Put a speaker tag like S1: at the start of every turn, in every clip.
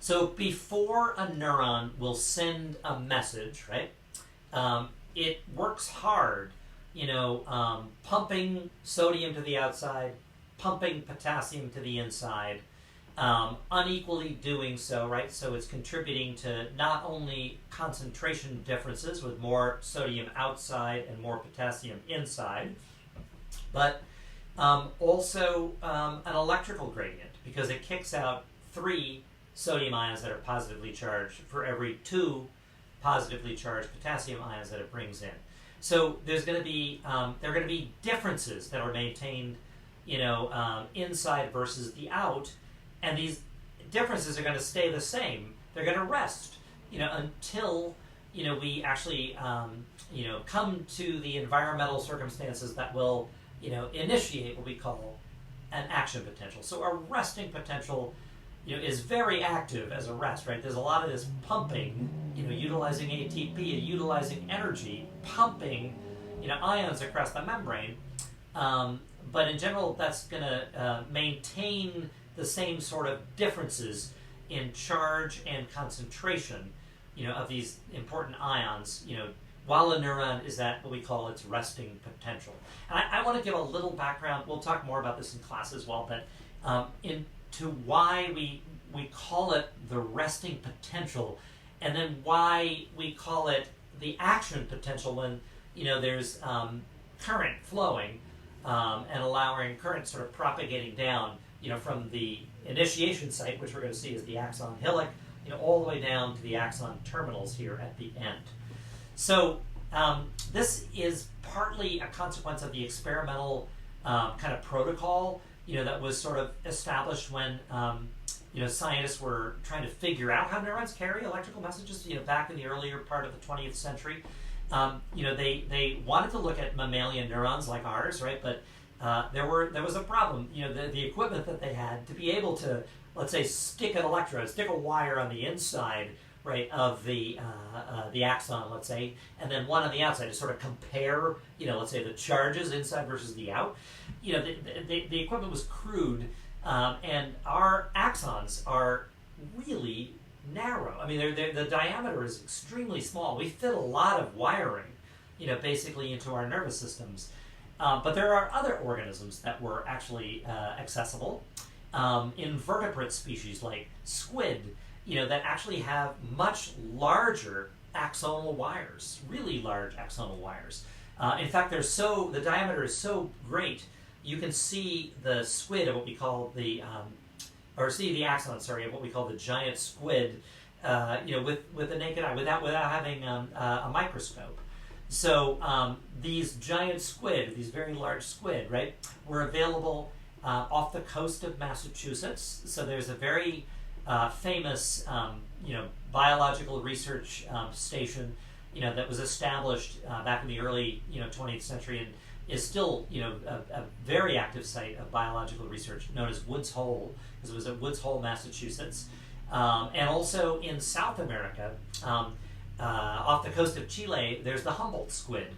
S1: So before a neuron will send a message, right, it works hard, pumping sodium to the outside, pumping potassium to the inside, unequally doing so, right? So it's contributing to not only concentration differences with more sodium outside and more potassium inside, but also an electrical gradient, because it kicks out 3 sodium ions that are positively charged for every 2 positively charged potassium ions that it brings in. So there's going to be there are going to be differences that are maintained, inside versus the out, and these differences are going to stay the same. They're going to rest, until we actually come to the environmental circumstances that will initiate what we call an action potential. So a resting potential is very active as a rest, right? There's a lot of this pumping, utilizing ATP, utilizing energy, pumping, ions across the membrane. But in general, that's going to maintain the same sort of differences in charge and concentration, of these important ions, while a neuron is at what we call its resting potential. And I want to give a little background. We'll talk more about this in class as well, but into why we call it the resting potential, and then why we call it the action potential when there's current flowing and allowing current sort of propagating down from the initiation site, which we're going to see is the axon hillock, all the way down to the axon terminals here at the end. So this is partly a consequence of the experimental kind of protocol, that was sort of established when scientists were trying to figure out how neurons carry electrical messages. Back in the earlier part of the 20th century, they wanted to look at mammalian neurons like ours, right? But there was a problem. The equipment that they had to be able to, let's say, stick a wire on the inside, right, of the axon, let's say, and then one on the outside to sort of compare, let's say the charges inside versus the out. The equipment was crude, and our axons are really narrow. I mean, the diameter is extremely small. We fit a lot of wiring, basically into our nervous systems. But there are other organisms that were actually accessible. Invertebrate species like squid, that actually have much larger axonal wires, really large axonal wires. In fact, the diameter is so great, you can see the squid of what we call the axon, of what we call the giant squid, with the naked eye, without having a microscope. So these giant squid, these very large squid, right, were available off the coast of Massachusetts. So there's a very famous, biological research station, that was established back in the early, 20th century, and is still, a very active site of biological research, known as Woods Hole, because it was at Woods Hole, Massachusetts, and also in South America. Off the coast of Chile, there's the Humboldt squid,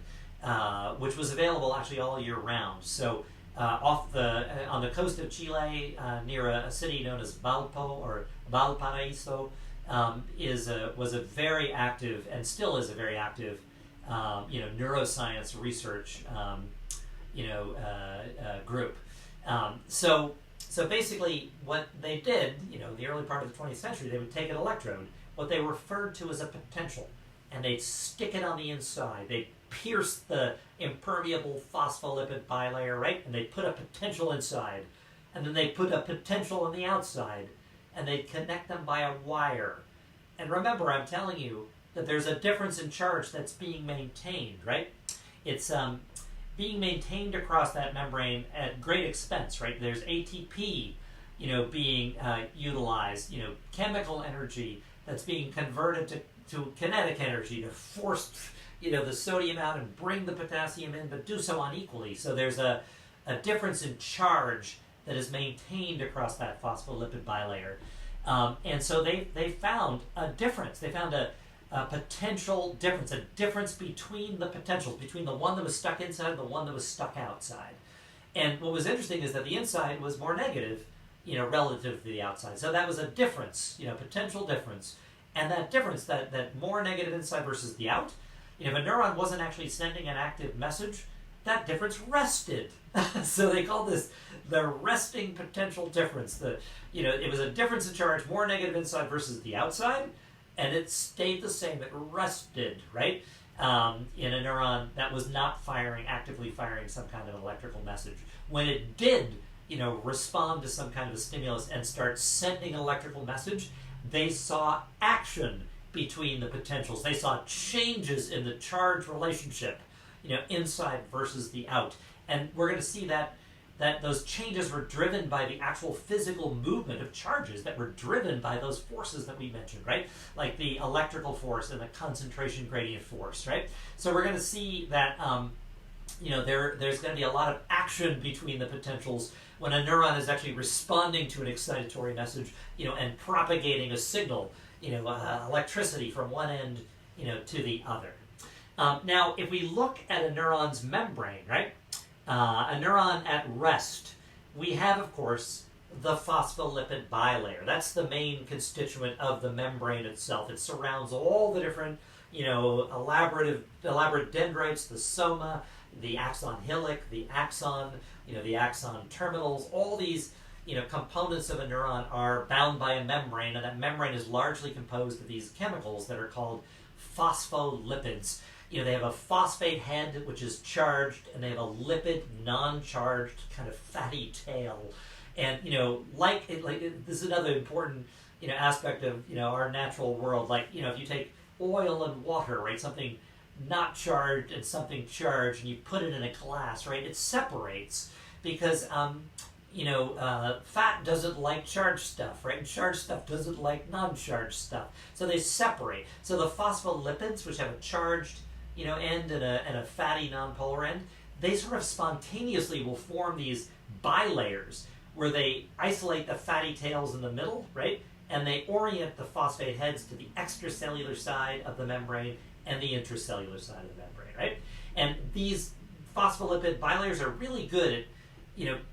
S1: which was available actually all year round. So on the coast of Chile, near a city known as Valpo or Valparaiso, was a very active, and still is a very active, neuroscience research, group. So basically, what they did, the early part of the 20th century, they would take an electrode, what they referred to as a potential, and they'd stick it on the inside. They'd pierce the impermeable phospholipid bilayer, right? And they'd put a potential inside, and then they'd put a potential on the outside, and they'd connect them by a wire. And remember, I'm telling you that there's a difference in charge that's being maintained, right? It's being maintained across that membrane at great expense, right? There's ATP, being utilized, chemical energy that's being converted to kinetic energy to force, the sodium out and bring the potassium in, but do so unequally. So there's a difference in charge that is maintained across that phospholipid bilayer. And so they found a difference. They found a potential difference, a difference between the potentials, between the one that was stuck inside and the one that was stuck outside. And what was interesting is that the inside was more negative relative to the outside. So that was a difference, potential difference. And that difference, that more negative inside versus the out, if a neuron wasn't actually sending an active message, that difference rested. So they call this the resting potential difference. It was a difference in charge, more negative inside versus the outside, and it stayed the same. It rested, right? In a neuron that was not actively firing some kind of electrical message. When it did, respond to some kind of a stimulus and start sending an electrical message, they saw action between the potentials. They saw changes in the charge relationship, inside versus the out. And we're going to see that those changes were driven by the actual physical movement of charges that were driven by those forces that we mentioned, right? Like the electrical force and the concentration gradient force, right? So we're going to see that, there's going to be a lot of action between the potentials when a neuron is actually responding to an excitatory message, and propagating a signal, electricity from one end, to the other. Now, if we look at a neuron's membrane, right? A neuron at rest, we have, of course, the phospholipid bilayer. That's the main constituent of the membrane itself. It surrounds all the different, elaborate dendrites, the soma, the axon hillock, the axon, the axon terminals. All these, components of a neuron are bound by a membrane, and that membrane is largely composed of these chemicals that are called phospholipids. They have a phosphate head, which is charged, and they have a lipid, non-charged, kind of fatty tail. And, this is another important, aspect of, our natural world. Like, if you take oil and water, right, something not charged and something charged, and you put it in a glass, right, it separates because, fat doesn't like charged stuff, right? And charged stuff doesn't like non-charged stuff. So they separate. So the phospholipids, which have a charged, end and a fatty nonpolar end, they sort of spontaneously will form these bilayers where they isolate the fatty tails in the middle, right? And they orient the phosphate heads to the extracellular side of the membrane and the intracellular side of the membrane, right? And these phospholipid bilayers are really good at,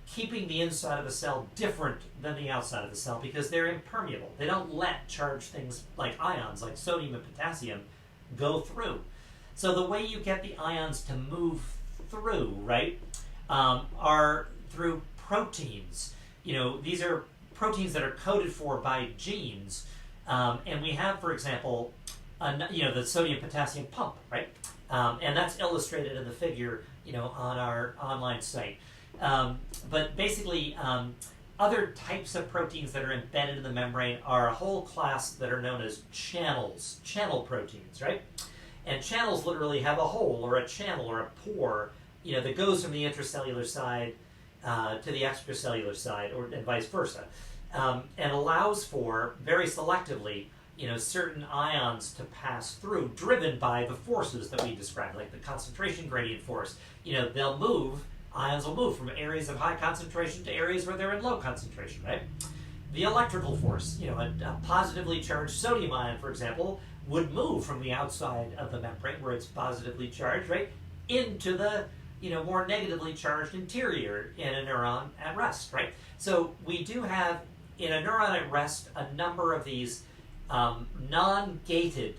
S1: keeping the inside of a cell different than the outside of the cell because they're impermeable. They don't let charged things like ions, like sodium and potassium, go through. So the way you get the ions to move through, right, are through proteins. These are proteins that are coded for by genes. And we have, for example, the sodium-potassium pump, right? And that's illustrated in the figure, on our online site. But basically, other types of proteins that are embedded in the membrane are a whole class that are known as channel proteins, right? And channels literally have a hole or a channel or a pore, that goes from the intracellular side to the extracellular side, and vice versa, and allows for, very selectively, certain ions to pass through, driven by the forces that we described, like the concentration gradient force. Ions will move from areas of high concentration to areas where they're in low concentration, right? The electrical force, a positively charged sodium ion, for example, would move from the outside of the membrane, where it's positively charged, right, into the, more negatively charged interior in a neuron at rest, right? So we do have, in a neuron at rest, a number of these non-gated,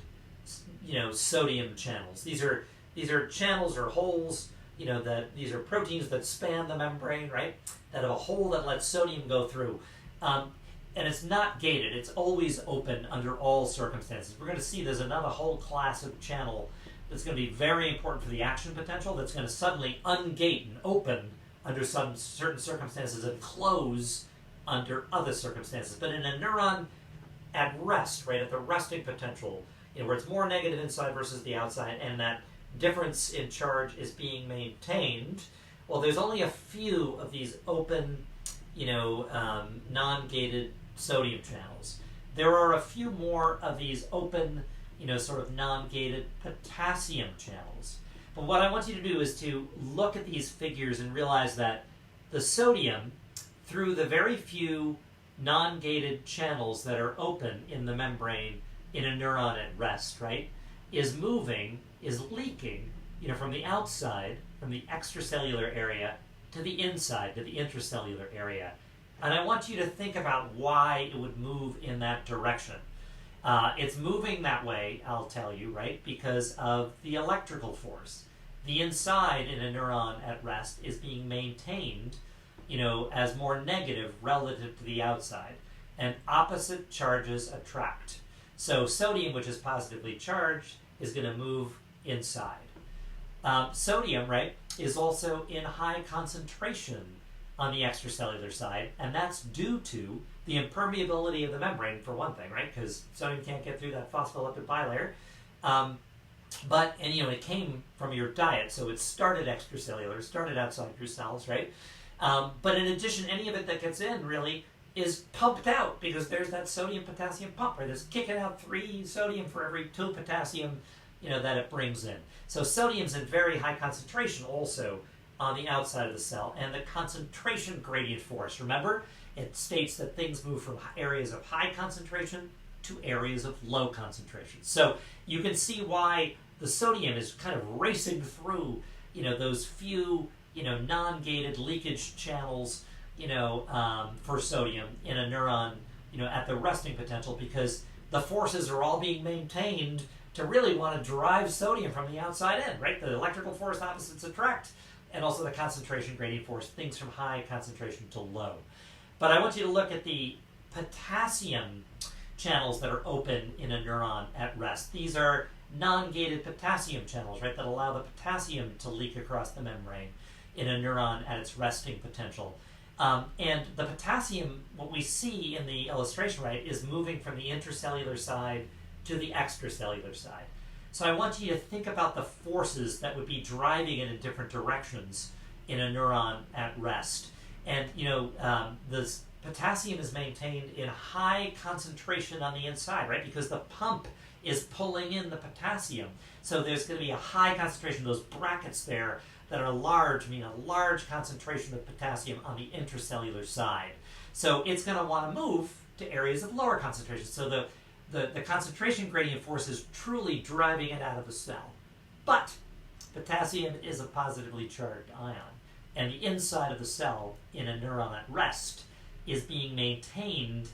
S1: sodium channels. These are channels or holes, that these are proteins that span the membrane, right? That have a hole that lets sodium go through. And it's not gated. It's always open under all circumstances. We're going to see there's another whole class of channel that's going to be very important for the action potential that's going to suddenly ungate and open under some certain circumstances and close under other circumstances. But in a neuron at rest, right, at the resting potential, where it's more negative inside versus the outside, and that difference in charge is being maintained, well, there's only a few of these open, non-gated sodium channels. There are a few more of these open, sort of non-gated potassium channels. But what I want you to do is to look at these figures and realize that the sodium, through the very few non-gated channels that are open in the membrane in a neuron at rest, right, is leaking, from the outside, from the extracellular area to the inside, to the intracellular area. And I want you to think about why it would move in that direction. It's moving that way, I'll tell you, right, because of the electrical force. The inside in a neuron at rest is being maintained, as more negative relative to the outside. And opposite charges attract. So sodium, which is positively charged, is going to move inside. Sodium, right, is also in high concentration on the extracellular side, and that's due to the impermeability of the membrane, for one thing, right, because sodium can't get through that phospholipid bilayer. It came from your diet, so it started extracellular, started outside your cells, right? But in addition, any of it that gets in, really, is pumped out because there's that sodium-potassium pump, right? It's kicking out 3 sodium for every 2 potassium, that it brings in. So sodium's in very high concentration also on the outside of the cell. And the concentration gradient force, remember, it states that things move from areas of high concentration to areas of low concentration. So you can see why the sodium is kind of racing through, those few, non-gated leakage channels, for sodium in a neuron, at the resting potential, because the forces are all being maintained to really want to drive sodium from the outside in, right? The electrical force opposites attract, and also the concentration gradient force, things from high concentration to low. But I want you to look at the potassium channels that are open in a neuron at rest. These are non-gated potassium channels, right, that allow the potassium to leak across the membrane in a neuron at its resting potential. And the potassium, what we see in the illustration, right, is moving from the intracellular side to the extracellular side. So I want you to think about the forces that would be driving it in different directions in a neuron at rest. And, this potassium is maintained in high concentration on the inside, right, because the pump is pulling in the potassium. So there's going to be a high concentration, those brackets there that are large, mean a large concentration of potassium on the intracellular side. So it's going to want to move to areas of lower concentration. So the concentration gradient force is truly driving it out of the cell. But potassium is a positively charged ion, and the inside of the cell in a neuron at rest is being maintained,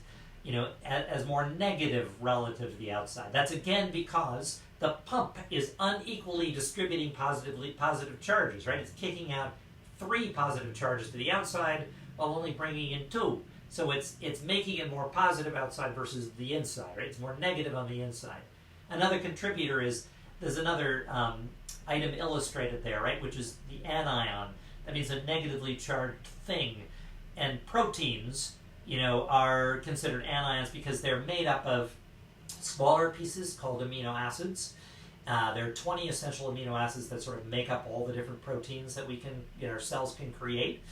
S1: as more negative relative to the outside. That's again because the pump is unequally distributing positive charges, right? It's kicking out 3 positive charges to the outside while only bringing in 2. So it's making it more positive outside versus the inside, right? It's more negative on the inside. Another contributor is, there's another item illustrated there, right, which is the anion. That means a negatively charged thing. And proteins, are considered anions because they're made up of smaller pieces called amino acids. There are 20 essential amino acids that sort of make up all the different proteins that our cells can create.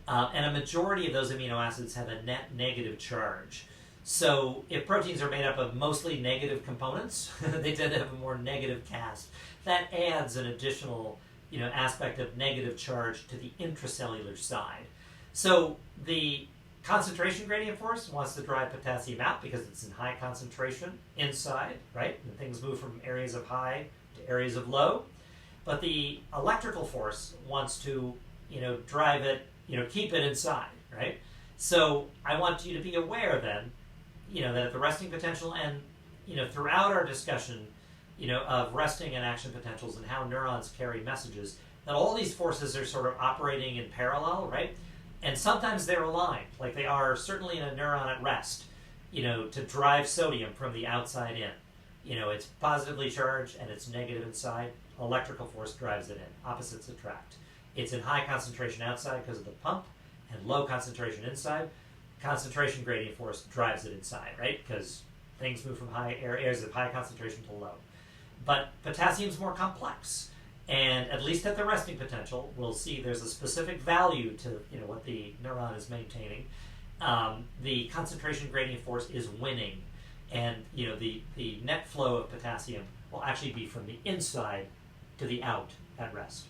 S1: And a majority of those amino acids have a net negative charge. So if proteins are made up of mostly negative components, they tend to have a more negative cast. That adds an additional, aspect of negative charge to the intracellular side. So the concentration gradient force wants to drive potassium out because it's in high concentration inside, right? And things move from areas of high to areas of low. But the electrical force wants to, drive it, keep it inside, right? So I want you to be aware then, that at the resting potential and, throughout our discussion, of resting and action potentials and how neurons carry messages, that all these forces are sort of operating in parallel, right? And sometimes they're aligned, like they are certainly in a neuron at rest, to drive sodium from the outside in. It's positively charged and it's negative inside. Electrical force drives it in. Opposites attract. It's in high concentration outside because of the pump and low concentration inside. Concentration gradient force drives it inside, right? Because things move from high areas of high concentration to low. But potassium's more complex. And at least at the resting potential, we'll see there's a specific value to what the neuron is maintaining. The concentration gradient force is winning, and the net flow of potassium will actually be from the inside to the out at rest.